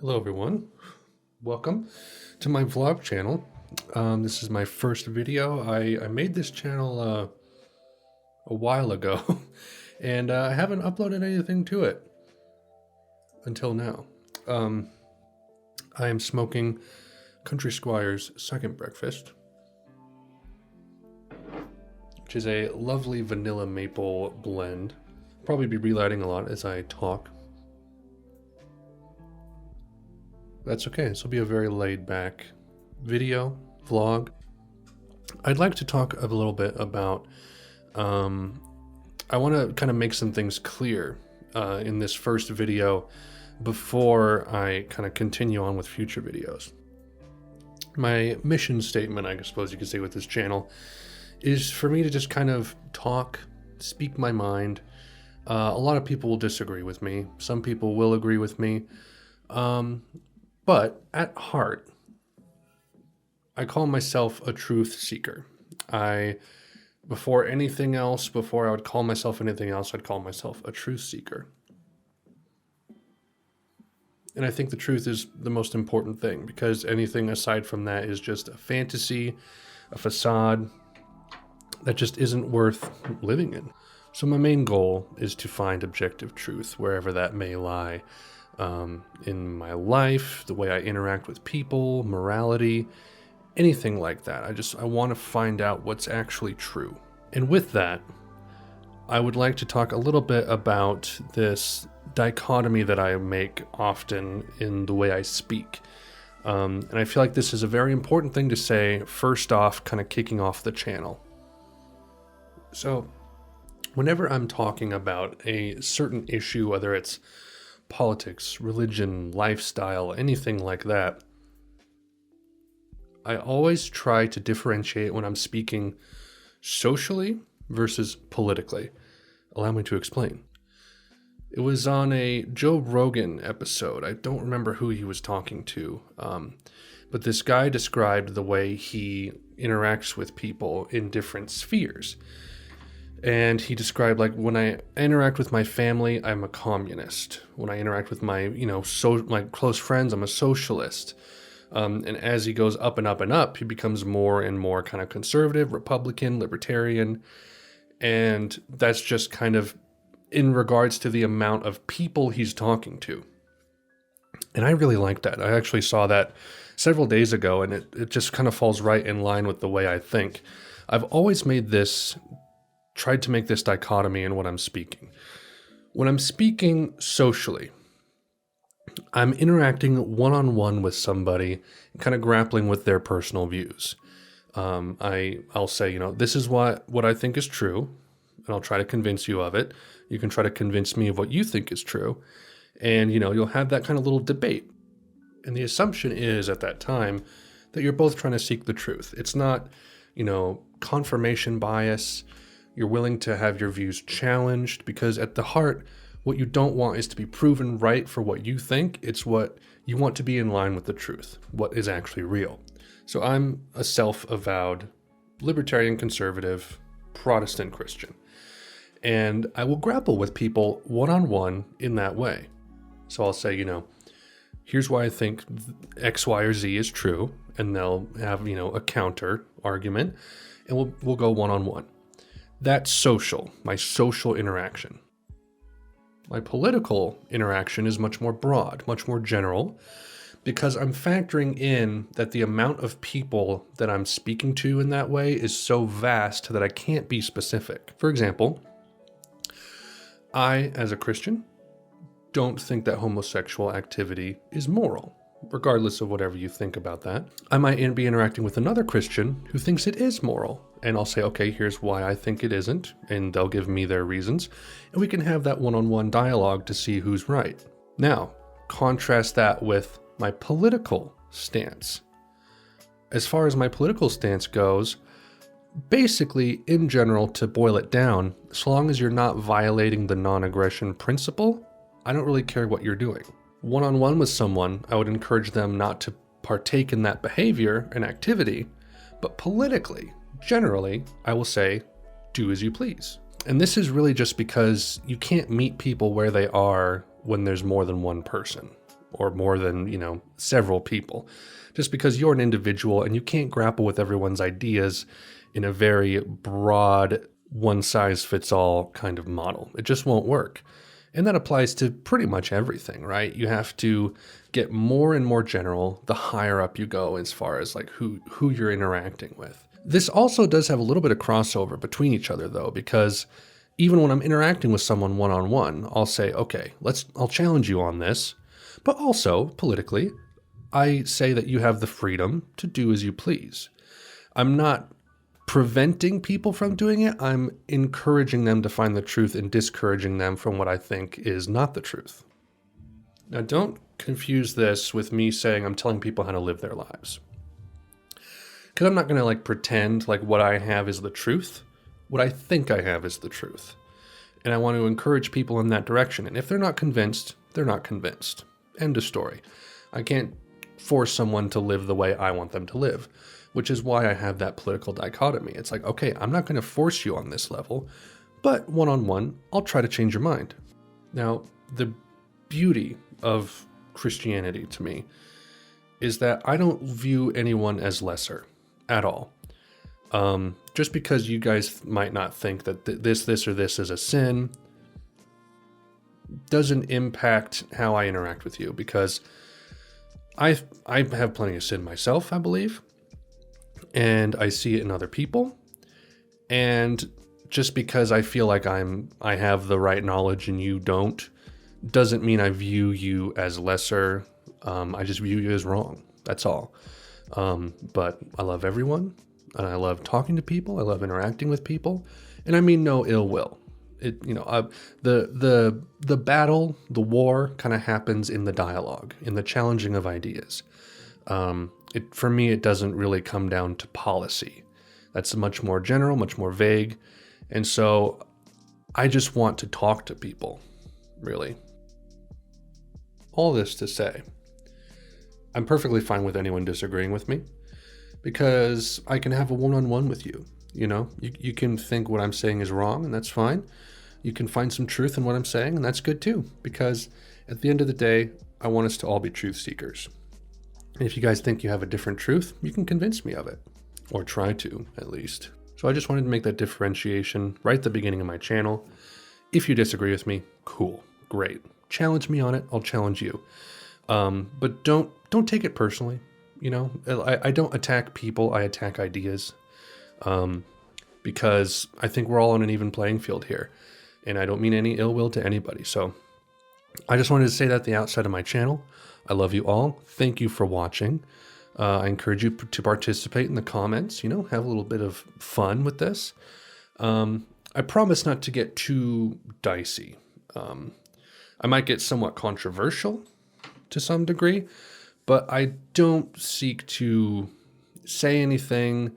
Hello everyone, welcome to my vlog channel. This is my first video. I made this channel a while ago and I haven't uploaded anything to it until now. I am smoking Country Squire's second breakfast, which is a lovely vanilla maple blend. Probably be relighting a lot as I talk. That's okay. This will be a very laid back video, vlog. I'd like to talk a little bit about, I want to kind of make some things clear in this first video before I kind of continue on with future videos. My mission statement, I suppose you could say, with this channel is for me to just kind of talk, speak my mind. A lot of people will disagree with me. Some people will agree with me. But at heart, I call myself a truth seeker. Before anything else, before I would call myself anything else, I'd call myself a truth seeker. And I think the truth is the most important thing, because anything aside from that is just a fantasy, a facade that just isn't worth living in. So my main goal is to find objective truth, wherever that may lie. In my life, the way I interact with people, morality, anything like that. I want to find out what's actually true. And with that, I would like to talk a little bit about this dichotomy that I make often in the way I speak. And I feel like this is a very important thing to say first off, kind of kicking off the channel. So whenever I'm talking about a certain issue, whether it's politics, religion, lifestyle, anything like that, I always try to differentiate when I'm speaking socially versus politically. Allow me to explain. It was on a Joe Rogan episode. I don't remember who he was talking to, but this guy described the way he interacts with people in different spheres. And he described, like, when I interact with my family, I'm a communist. When I interact with my, my close friends, I'm a socialist. And as he goes up and up and up, he becomes more and more kind of conservative, Republican, libertarian. And that's just kind of in regards to the amount of people he's talking to. And I really like that. I actually saw that several days ago, and it just kind of falls right in line with the way I think. I've always tried to make this dichotomy in what I'm speaking. When I'm speaking socially, I'm interacting one-on-one with somebody, kind of grappling with their personal views. I'll say, this is what I think is true, and I'll try to convince you of it. You can try to convince me of what you think is true, and you'll have that kind of little debate. And the assumption is at that time that you're both trying to seek the truth. It's not, confirmation bias. You're willing to have your views challenged, because at the heart, what you don't want is to be proven right for what you think. It's what you want to be in line with the truth, what is actually real. So I'm a self-avowed libertarian, conservative, Protestant Christian. And I will grapple with people one-on-one in that way. So I'll say, here's why I think X, Y, or Z is true. And they'll have, a counter argument, and we'll go one-on-one. That's social, my social interaction. My political interaction is much more broad, much more general, because I'm factoring in that the amount of people that I'm speaking to in that way is so vast that I can't be specific. For example, I, as a Christian, don't think that homosexual activity is moral, regardless of whatever you think about that. I might be interacting with another Christian who thinks it is moral. And I'll say, okay, here's why I think it isn't. And they'll give me their reasons. And we can have that one-on-one dialogue to see who's right. Now, contrast that with my political stance. As far as my political stance goes, basically, in general, to boil it down, so long as you're not violating the non-aggression principle, I don't really care what you're doing. One-on-one with someone, I would encourage them not to partake in that behavior and activity, but politically, generally, I will say, do as you please. And this is really just because you can't meet people where they are when there's more than one person. or more than, several people, just because you're an individual and you can't grapple with everyone's ideas in a very broad, one-size-fits-all kind of model. It just won't work. And that applies to pretty much everything, right? You have to get more and more general the higher up you go as far as like who you're interacting with. This also does have a little bit of crossover between each other though, because even when I'm interacting with someone one-on-one, I'll say, okay, I'll challenge you on this. But also, politically, I say that you have the freedom to do as you please. I'm not preventing people from doing it. I'm encouraging them to find the truth and discouraging them from what I think is not the truth. Now, don't confuse this with me saying I'm telling people how to live their lives. Because I'm not going to like pretend like what I have is the truth. What I think I have is the truth. And I want to encourage people in that direction. And if they're not convinced, they're not convinced. End of story. I can't force someone to live the way I want them to live, which is why I have that political dichotomy. It's like, okay, I'm not going to force you on this level, but one-on-one, I'll try to change your mind. Now, the beauty of Christianity to me is that I don't view anyone as lesser at all. Just because you guys might not think that this or this is a sin doesn't impact how I interact with you, because I have plenty of sin myself, I believe, and I see it in other people. And just because I feel like I have the right knowledge and you don't, doesn't mean I view you as lesser. I just view you as wrong. That's all. But I love everyone, and I love talking to people. I love interacting with people, and I mean no ill will. The battle, the war kind of happens in the dialogue, in the challenging of ideas. For me, it doesn't really come down to policy. That's much more general, much more vague. And so I just want to talk to people, really. All this to say, I'm perfectly fine with anyone disagreeing with me, because I can have a one-on-one with you. You can think what I'm saying is wrong, and that's fine. You can find some truth in what I'm saying, and that's good too, because at the end of the day, I want us to all be truth seekers. And if you guys think you have a different truth, you can convince me of it, or try to, at least. So I just wanted to make that differentiation right at the beginning of my channel. If you disagree with me, cool, great. Challenge me on it, I'll challenge you. But don't take it personally. I don't attack people, I attack ideas. Because I think we're all on an even playing field here, and I don't mean any ill will to anybody. So I just wanted to say that at the outset of my channel. I love you all. Thank you for watching. I encourage you to participate in the comments, have a little bit of fun with this. I promise not to get too dicey. I might get somewhat controversial to some degree, but I don't seek to say anything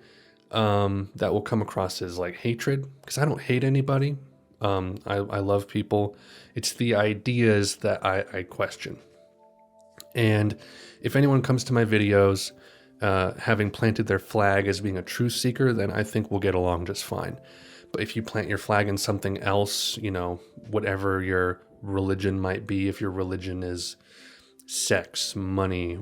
that will come across as like hatred, because I don't hate anybody. I love people. It's the ideas that I question. And if anyone comes to my videos having planted their flag as being a truth seeker, then I think we'll get along just fine. But if you plant your flag in something else, whatever your religion might be, if your religion is sex, money,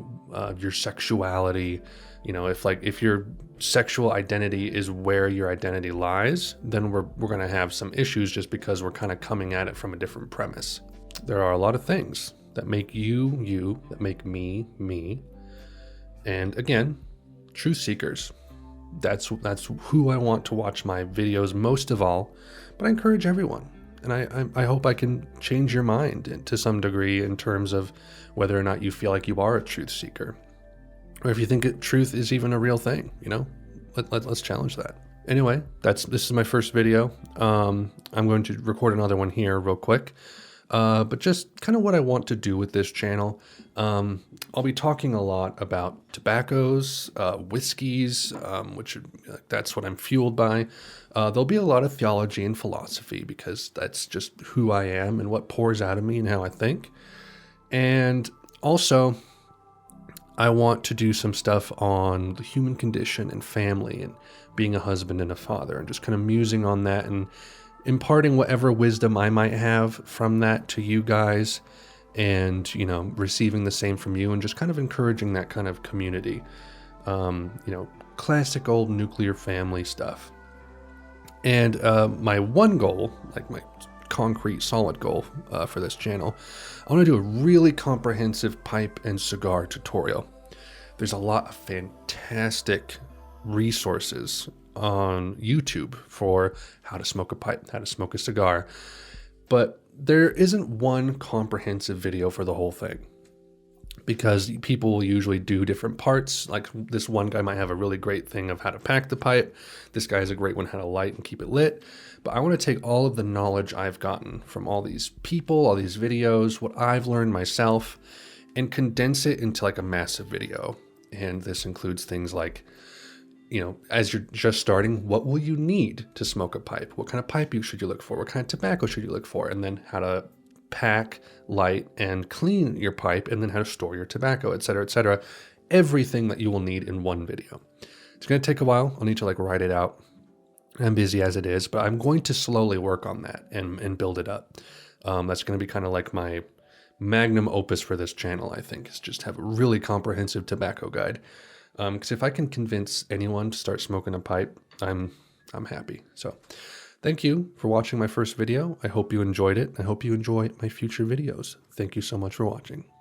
your sexuality, if your sexual identity is where your identity lies, then we're going to have some issues, just because we're kind of coming at it from a different premise. There are a lot of things that make you, you, that make me, me. And again, truth seekers. That's who I want to watch my videos most of all, but I encourage everyone. And I hope I can change your mind to some degree in terms of whether or not you feel like you are a truth seeker, or if you think truth is even a real thing. Let's challenge that. Anyway, this is my first video. I'm going to record another one here real quick. But just kind of what I want to do with this channel. I'll be talking a lot about tobaccos, whiskeys, which that's what I'm fueled by. There'll be a lot of theology and philosophy, because that's just who I am and what pours out of me and how I think. And also, I want to do some stuff on the human condition and family and being a husband and a father, and just kind of musing on that and imparting whatever wisdom I might have from that to you guys. and, you know, receiving the same from you and just kind of encouraging that kind of community. You know, classic old nuclear family stuff. And my one goal, like my concrete solid goal for this channel, I want to do a really comprehensive pipe and cigar tutorial. There's a lot of fantastic resources on YouTube for how to smoke a pipe, how to smoke a cigar, but there isn't one comprehensive video for the whole thing, because people will usually do different parts. Like this one guy might have a really great thing of how to pack the pipe. This guy has a great one how to light and keep it lit. But I want to take all of the knowledge I've gotten from all these people, all these videos, what I've learned myself, and condense it into like a massive video. And this includes things like, you know, as you're just starting, what will you need to smoke a pipe? What kind of pipe should you look for? What kind of tobacco should you look for? And then how to pack, light, and clean your pipe, and then how to store your tobacco, etc., etc. Everything that you will need in one video. It's going to take a while. I'll need to like write it out. I'm busy as it is, but I'm going to slowly work on that and build it up. That's going to be kind of like my magnum opus for this channel, I think, is just have a really comprehensive tobacco guide. Because if I can convince anyone to start smoking a pipe, I'm happy. So thank you for watching my first video. I hope you enjoyed it. I hope you enjoy my future videos. Thank you so much for watching.